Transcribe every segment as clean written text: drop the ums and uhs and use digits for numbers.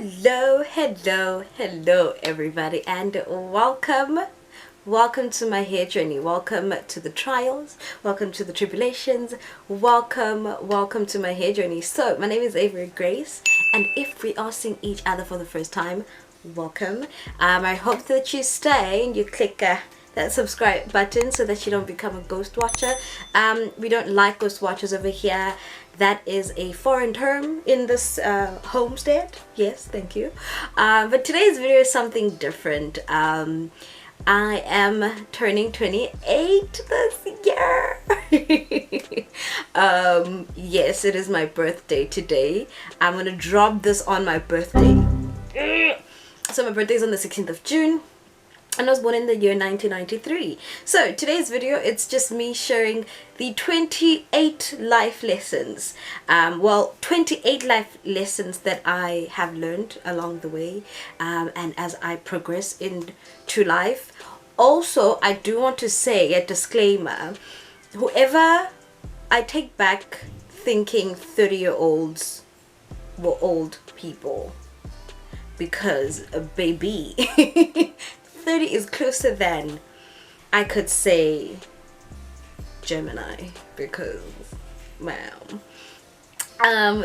Hello everybody, and welcome to my hair journey. Welcome to the trials, welcome to the tribulations, welcome to my hair journey. So my name is AvoryGrace, and if we are seeing each other for the first time, welcome. I hope that you stay and you click that subscribe button so that you don't become a ghost watcher. We don't like ghost watchers over here. That is a foreign term in this homestead. Yes, thank you. But today's video is something different. I am turning 28 this year. Yes, it is my birthday today. I'm gonna drop this on my birthday. So my birthday is on the 16th of June. And I was born in the year 1993. So today's video, it's just me sharing the 28 life lessons. 28 life lessons that I have learned along the way, and as I progress into life. Also, I do want to say a disclaimer. Whoever I take back thinking 30-year-olds were old people, because baby 30 is closer than, I could say, Gemini, because wow.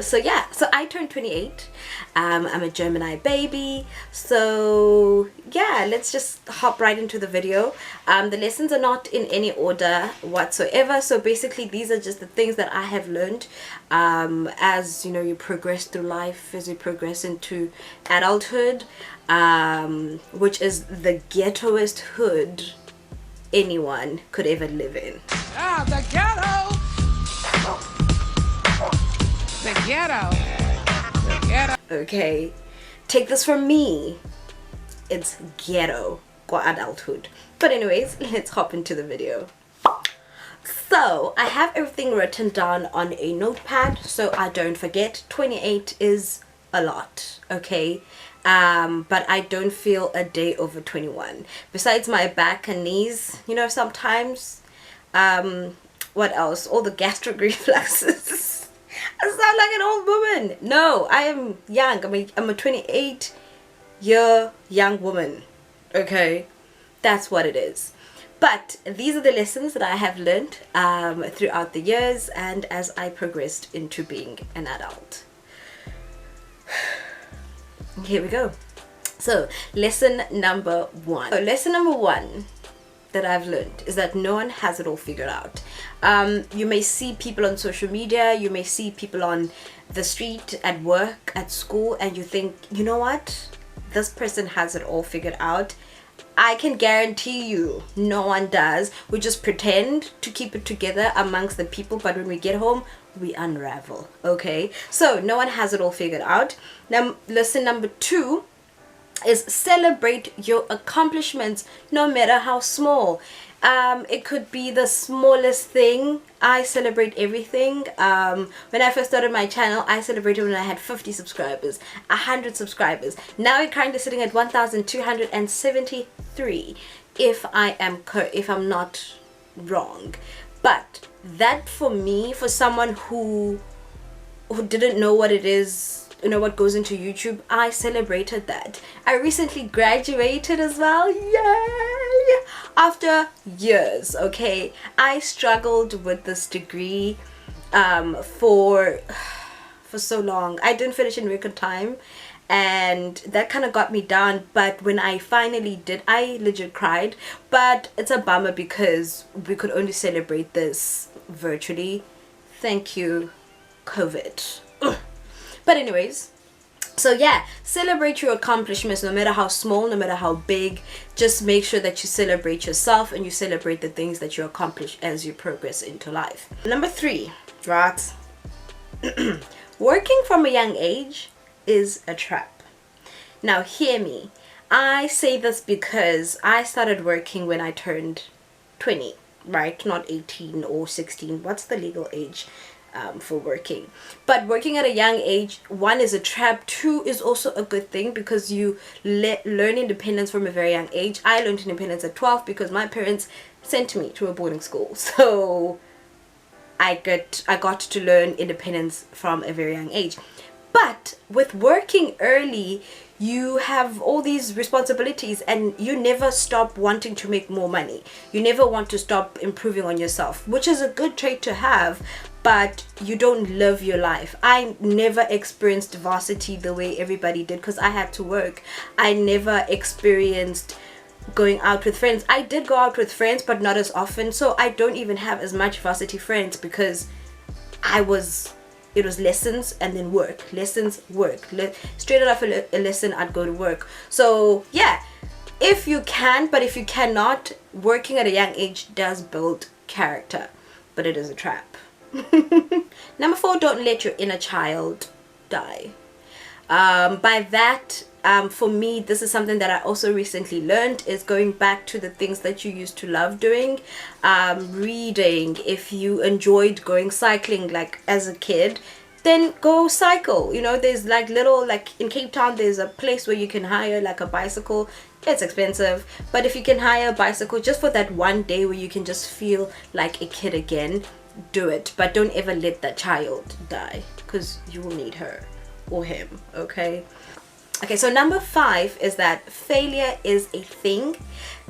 So yeah, so I turned 28. I'm a Gemini baby. So yeah, let's just hop right into the video. The lessons are not in any order whatsoever. So basically these are just the things that I have learned as you know, you progress through life, as you progress into adulthood, which is the ghettoest hood anyone could ever live in. Ah, the ghetto! The ghetto. The ghetto. Okay, take this from me, it's ghetto or adulthood. But anyways, let's hop into the video. So I have everything written down on a notepad so I don't forget. 28 is a lot, okay? But I don't feel a day over 21. Besides my back and knees, you know, sometimes what else? All the gastric reflexes. I sound like an old woman. No, I am young. I'm a 28-year young woman. Okay, that's what it is. But these are the lessons that I have learned throughout the years and as I progressed into being an adult. Here we go. So lesson number one. So lesson number one that I've learned is that no one has it all figured out. You may see people on social media, you may see people on the street, at work, at school, and you think, you know what, this person has it all figured out. I can guarantee you no one does. We just pretend to keep it together amongst the people, but when we get home we unravel. Okay, so no one has it all figured out. Now lesson number two is celebrate your accomplishments, no matter how small. It could be the smallest thing. I celebrate everything. When I first started my channel, I celebrated when I had 50 subscribers, 100 subscribers. Now we're currently sitting at 1,273 if I'm not wrong. But that, for me, for someone who didn't know what it is, you know, what goes into YouTube, I celebrated that. I recently graduated as well. Yay! After years, okay? I struggled with this degree for so long. I didn't finish in record time, and that kind of got me down. But when I finally did, I legit cried. But it's a bummer because we could only celebrate this virtually. Thank you, COVID. Ugh. But anyways, so yeah, celebrate your accomplishments, no matter how small, no matter how big. Just make sure that you celebrate yourself and you celebrate the things that you accomplish as you progress into life. Number three, right? Working from a young age is a trap. Now hear me. I say this because I started working when I turned 20, right? Not 18 or 16. What's the legal age for working? But working at a young age, one, is a trap. Two, is also a good thing because you learn independence from a very young age. I learned independence at 12 because my parents sent me to a boarding school. So I got to learn independence from a very young age. But with working early, you have all these responsibilities and you never stop wanting to make more money. You never want to stop improving on yourself, which is a good trait to have, but you don't live your life. I never experienced varsity the way everybody did because I had to work. I never experienced going out with friends. I did go out with friends, but not as often. So I don't even have as much varsity friends because it was lessons and then work, lessons, work. Straight out of a lesson, I'd go to work. So yeah, if you can, but if you cannot, working at a young age does build character, but it is a trap. Number 4, don't let your inner child die. By that, for me, this is something that I also recently learned, is going back to the things that you used to love doing. Reading. If you enjoyed going cycling like as a kid, then go cycle. You know, there's like little, like in Cape Town, there's a place where you can hire like a bicycle. It's expensive, but if you can hire a bicycle just for that one day where you can just feel like a kid again, do it. But don't ever let that child die, because you will need her or him. Okay, so number 5 is that failure is a thing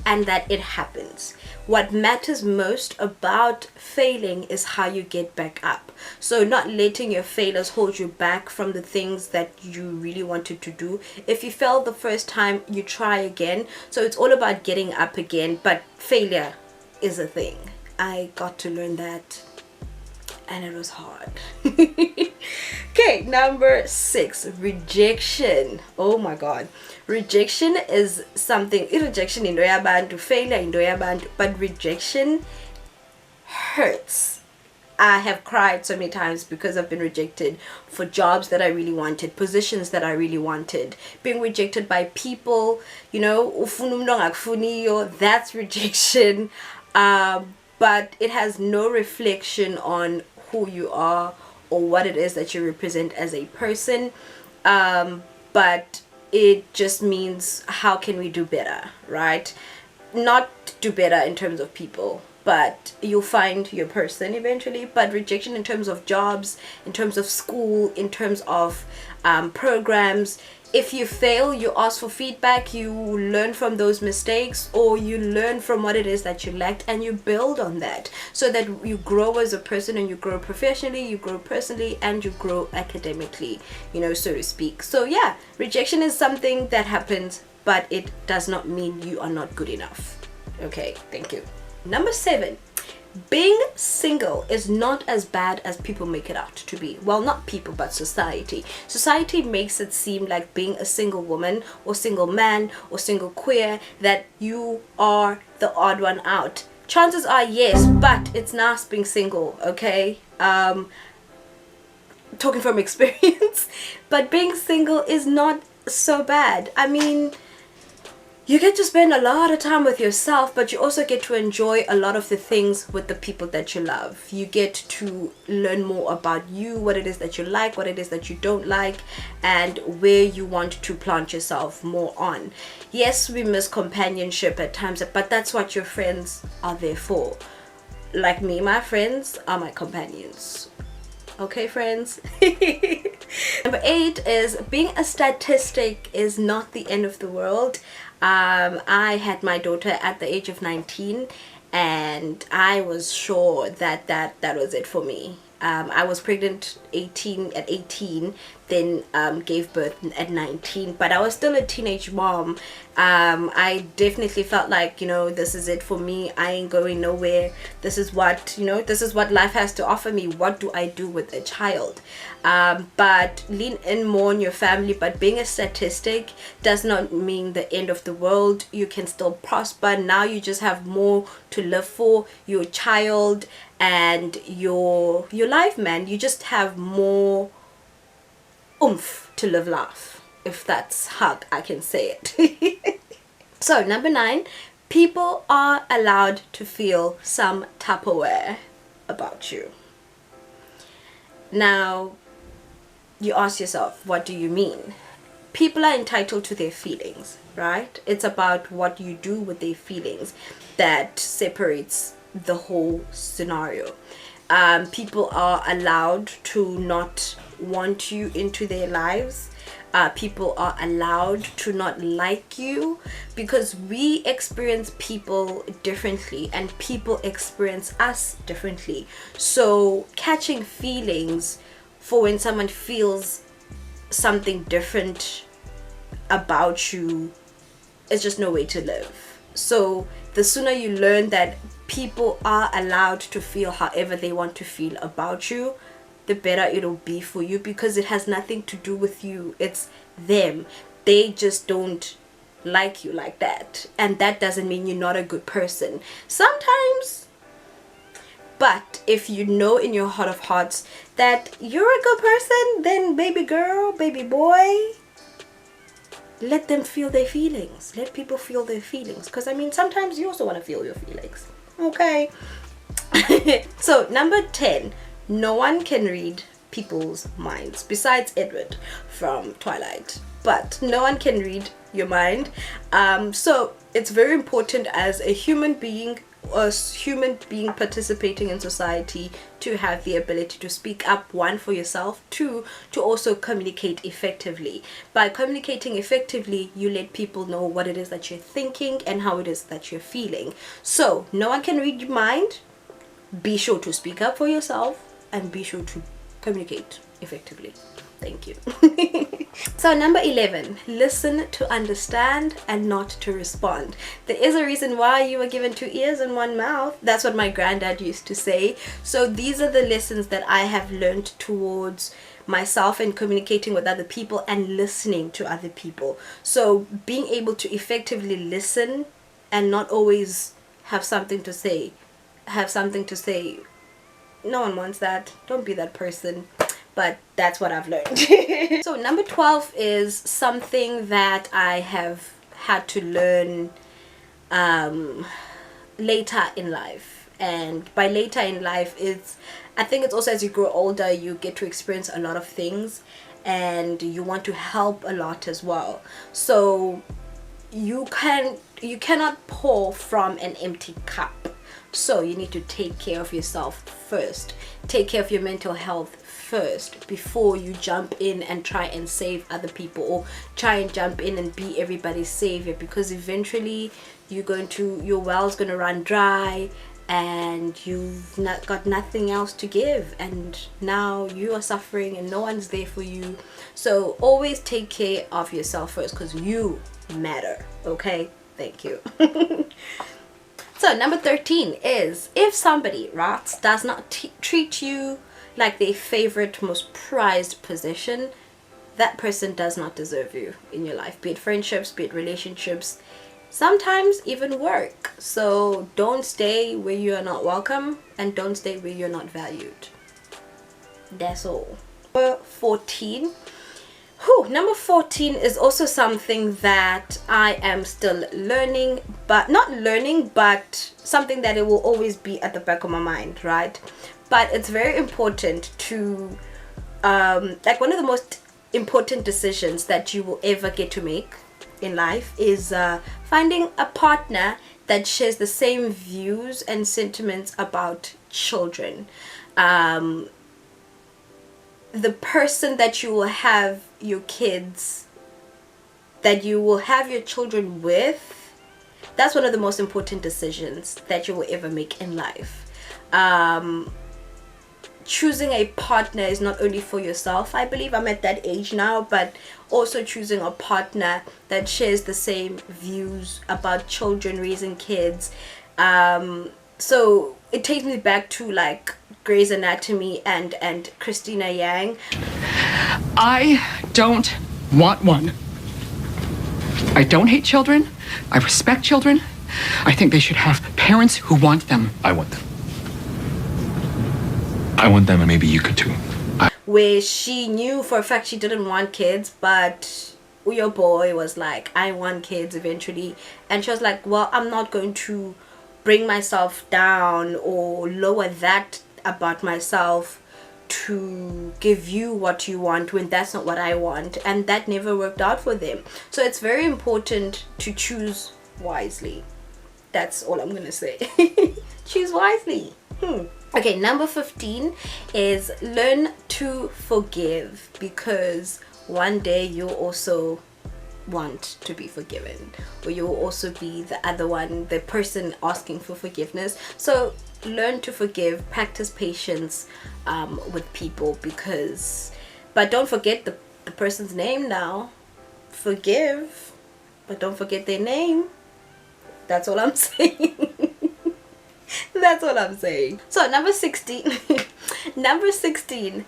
and that it happens. What matters most about failing is how you get back up. So not letting your failures hold you back from the things that you really wanted to do. If you failed the first time, you try again. So it's all about getting up again, but failure is a thing. I got to learn that and it was hard. Okay, number 6, rejection. Oh my god, rejection is something. Rejection into yabantu, failure into yabantu, but rejection hurts. I have cried so many times because I've been rejected for jobs that I really wanted, positions that I really wanted, being rejected by people, you know, that's rejection. But it has no reflection on who you are or what it is that you represent as a person, but it just means how can we do better, right? Not do better in terms of people, but you'll find your person eventually. But rejection in terms of jobs, in terms of school, in terms of programs. If you fail, you ask for feedback, you learn from those mistakes, or you learn from what it is that you lacked and you build on that, so that you grow as a person and you grow professionally, you grow personally, and you grow academically, you know, so to speak. So yeah, rejection is something that happens, but it does not mean you are not good enough. Okay, thank you. Number 7, being single is not as bad as people make it out to be. Well, not people, but society. Society makes it seem like being a single woman or single man or single queer, that you are the odd one out. Chances are yes, but it's nice being single, okay? Talking from experience. But being single is not so bad. I mean, you get to spend a lot of time with yourself, but you also get to enjoy a lot of the things with the people that you love. You get to learn more about you, what it is that you like, what it is that you don't like, and where you want to plant yourself more on. Yes, we miss companionship at times, but that's what your friends are there for. Like me, my friends are my companions. Okay, friends? Number 8 is being a statistic is not the end of the world. I had my daughter at the age of 19 and I was sure that that was it for me. I was pregnant at 18, then gave birth at 19, but I was still a teenage mom. I definitely felt like, you know, this is it for me. I ain't going nowhere. This is what, you know, this is what life has to offer me. What do I do with a child? But lean in more on your family. But being a statistic does not mean the end of the world. You can still prosper. Now you just have more to live for, your child and your life, man. You just have more oomph to live life, if that's how I can say it. So number 9, people are allowed to feel some Tupperware about you. Now you ask yourself, what do you mean? People are entitled to their feelings, right? It's about what you do with their feelings that separates the whole scenario. People are allowed to not want you into their lives. People are allowed to not like you, because we experience people differently and people experience us differently. So catching feelings for when someone feels something different about you is just no way to live. So the sooner you learn that people are allowed to feel however they want to feel about you, the better it'll be for you, because it has nothing to do with you. It's them. They just don't like you like that, and that doesn't mean you're not a good person sometimes. But if you know in your heart of hearts that you're a good person, then baby girl, baby boy, let them feel their feelings. Let people feel their feelings, because I mean, sometimes you also want to feel your feelings, okay? So number 10, no one can read people's minds besides Edward from Twilight, but no one can read your mind. So it's very important as a human being participating in society to have the ability to speak up, one, for yourself, two, to also communicate effectively. By communicating effectively, you let people know what it is that you're thinking and how it is that you're feeling. So no one can read your mind. Be sure to speak up for yourself and be sure to communicate effectively. Thank you. So number 11, listen to understand and not to respond. There is a reason why you were given 2 ears and 1 mouth. That's what my granddad used to say. So these are the lessons that I have learned towards myself and communicating with other people and listening to other people. So being able to effectively listen and not always have something to say. No one wants that. Don't be that person. But that's what I've learned. So number 12 is something that I have had to learn later in life. And by later in life, I think it's also as you grow older, you get to experience a lot of things and you want to help a lot as well. So you cannot pour from an empty cup. So you need to take care of yourself first. Take care of your mental health first before you jump in and try and save other people, or try and jump in and be everybody's savior, because eventually your well's gonna run dry and you've got nothing else to give, and now you are suffering and no one's there for you. So always take care of yourself first, because you matter. Okay, thank you. So number 13 is, if somebody, right, does not treat you like their favorite, most prized possession, that person does not deserve you in your life. Be it friendships, be it relationships, sometimes even work. So don't stay where you are not welcome, and don't stay where you're not valued. That's all. Number 14. Number 14 is also something that I am still learning, but something that it will always be at the back of my mind, right? But it's very important to like, one of the most important decisions that you will ever get to make in life is finding a partner that shares the same views and sentiments about children. The person that you will have your kids, that you will have your children with, that's one of the most important decisions that you will ever make in life. Choosing a partner is not only for yourself. I believe I'm at that age now, but also choosing a partner that shares the same views about children, raising kids. So it takes me back to like Grey's Anatomy and Christina Yang. I don't want one. I don't hate children. I respect children. I think they should have parents who want them. I want them. I want them, and maybe you could too. Where she knew for a fact she didn't want kids, but your boy was like, I want kids eventually. And she was like, well, I'm not going to bring myself down or lower that about myself to give you what you want when that's not what I want. And that never worked out for them. So it's very important to choose wisely. That's all I'm gonna say. Choose wisely. Okay, number 15 is learn to forgive, because one day you'll also want to be forgiven, or you'll also be the other one, the person asking for forgiveness. So learn to forgive, practice patience with people, but don't forget the person's name now. Forgive, but don't forget their name. That's all I'm saying. That's all I'm saying. So number 16. Number 16.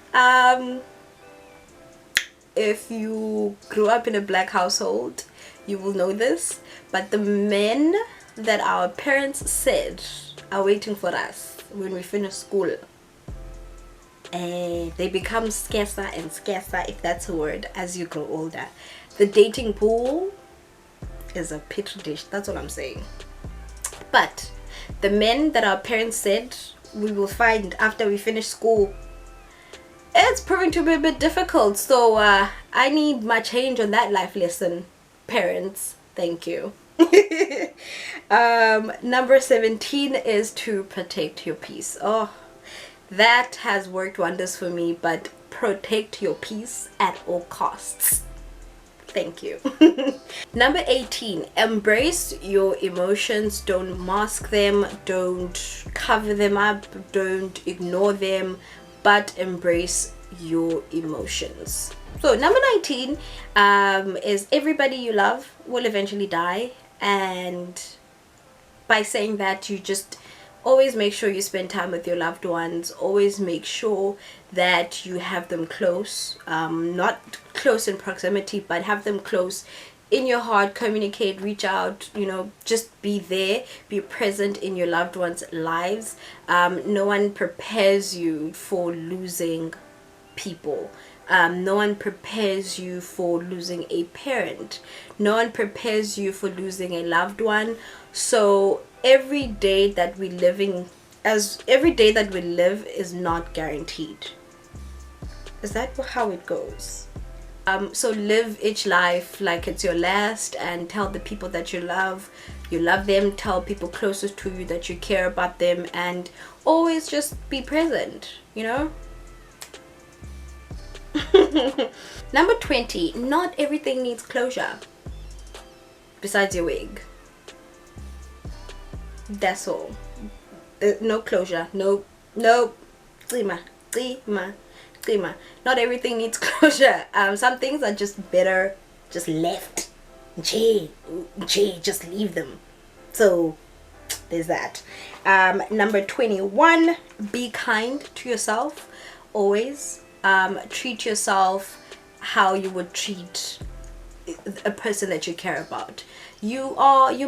If you grew up in a black household, you will know this, but the men that our parents said are waiting for us when we finish school, and they become scarcer and scarcer, if that's a word, as you grow older. The dating pool is a petri dish. That's what I'm saying. But the men that our parents said we will find after we finish school, it's proving to be a bit difficult. So I need my change on that life lesson, parents. Thank you. Number 17 is to protect your peace. Oh, that has worked wonders for me. But protect your peace at all costs. Thank you. Number 18, embrace your emotions. Don't mask them, don't cover them up, don't ignore them, but embrace your emotions. So number 19 is everybody you love will eventually die, and by saying that, you just always make sure you spend time with your loved ones. Always make sure that you have them close, not close in proximity, but have them close in your heart. Communicate, reach out, just be there, be present in your loved ones' lives. No one prepares you for losing people. No one prepares you for losing a parent. No one prepares you for losing a loved one. So every day that we live is not guaranteed. Is that how it goes? So live each life like it's your last, and tell the people that you love them. Tell people closest to you that you care about them, and always just be present, Number 20, not everything needs closure besides your wig. That's all. No closure. No. Not everything needs closure. Some things are just better just left. Just leave them. So there's that. Number 21, be kind to yourself. Always. Treat yourself how you would treat a person that you care about. You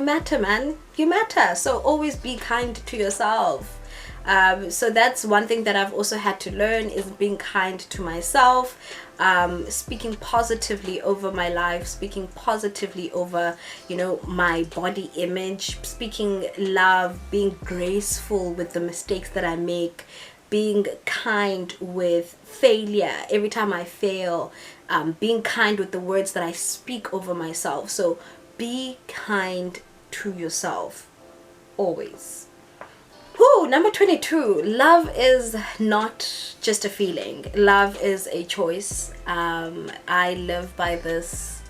matter, man. You matter. So always be kind to yourself. So that's one thing that I've also had to learn, is being kind to myself, speaking positively over my life, speaking positively over, my body image, speaking love, being graceful with the mistakes that I make, being kind with failure every time I fail, being kind with the words that I speak over myself. So be kind to yourself always. Number 22, love is not just a feeling. Love is a choice. I live by this,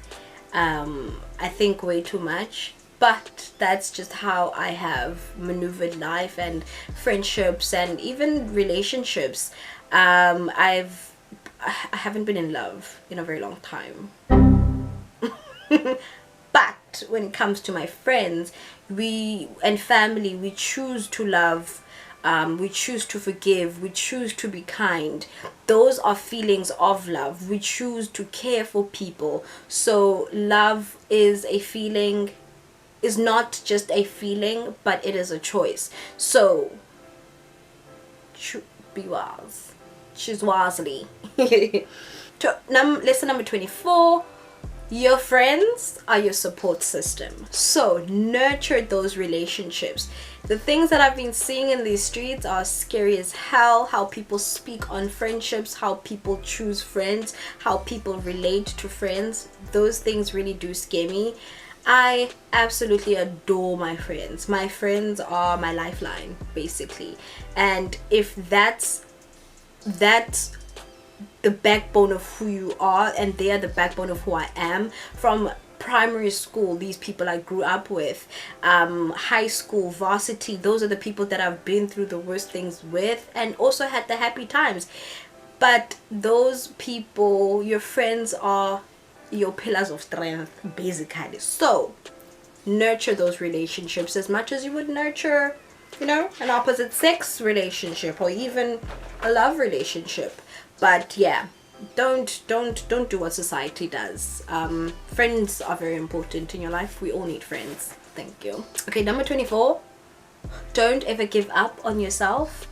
I think, way too much. But that's just how I have maneuvered life and friendships and even relationships. I haven't been in love in a very long time. But when it comes to my friends, and family, we choose to love, we choose to forgive, we choose to be kind. Those are feelings of love. We choose to care for people. So love is a feeling, is not just a feeling, but it is a choice. So be wise. Choose wisely. Lesson number 24. Your friends are your support system. So nurture those relationships. The things that I've been seeing in these streets are scary as hell. How people speak on friendships, how people choose friends, how people relate to friends. Those things really do scare me. I absolutely adore my friends. My friends are my lifeline, basically. And if that's the backbone of who you are, and they are the backbone of who I am, from primary school, these people I grew up with, high school, varsity, those are the people that I've been through the worst things with and also had the happy times. But those people, your friends, are your pillars of strength, basically. So nurture those relationships as much as you would nurture, you know, an opposite sex relationship or even a love relationship. But yeah, don't do what society does. Friends are very important in your life. We all need friends. Thank you. Okay, number 24, don't ever give up on yourself.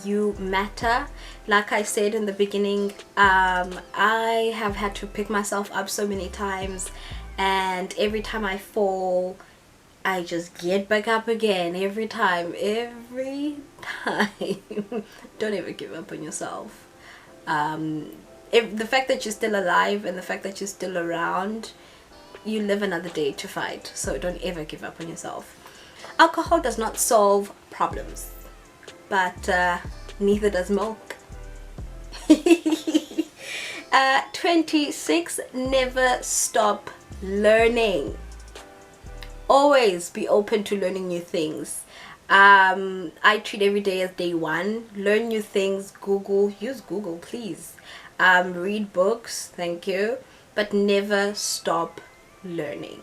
You matter. Like I said in the beginning, I have had to pick myself up so many times, and every time I fall, I just get back up again. Every time. Don't ever give up on yourself. If the fact that you're still alive and the fact that you're still around, you live another day to fight. So don't ever give up on yourself. Alcohol does not solve problems, but neither does milk. 26, never stop learning. Always be open to learning new things. I treat every day as day one. Learn new things. Use Google, please. Read books, thank you, but never stop learning.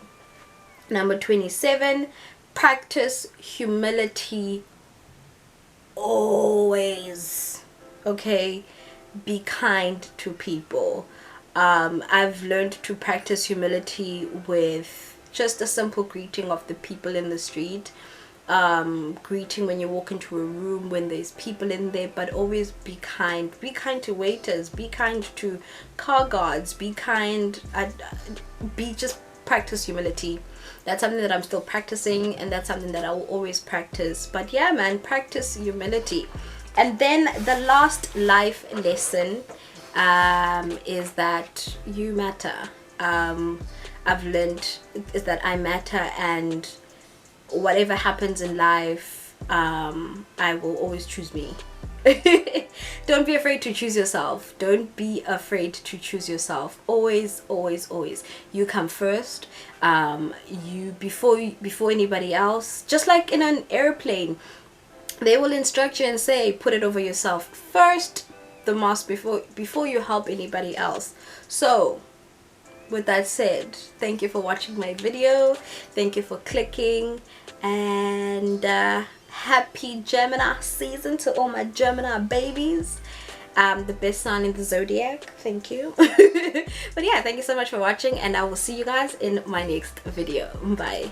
Number 27, practice humility always. Okay, be kind to people. I've learned to practice humility with just a simple greeting of the people in the street. Greeting when you walk into a room, when there's people in there, but always be kind. Be kind to waiters, be kind to car guards, be kind, just practice humility. That's something that I'm still practicing, and that's something that I will always practice. But yeah, man, practice humility. And then the last life lesson is that you matter. I've learned is that I matter, and whatever happens in life, I will always choose me. Don't be afraid to choose yourself. Don't be afraid to choose yourself. Always, always, always. You come first. You before anybody else. Just like in an airplane, they will instruct you and say, put it over yourself first, the mask before you help anybody else. So with that said, thank you for watching my video. Thank you for clicking, and happy Gemini season to all my Gemini babies. The best sign in the zodiac. Thank you. But yeah, thank you so much for watching, and I will see you guys in my next video. Bye.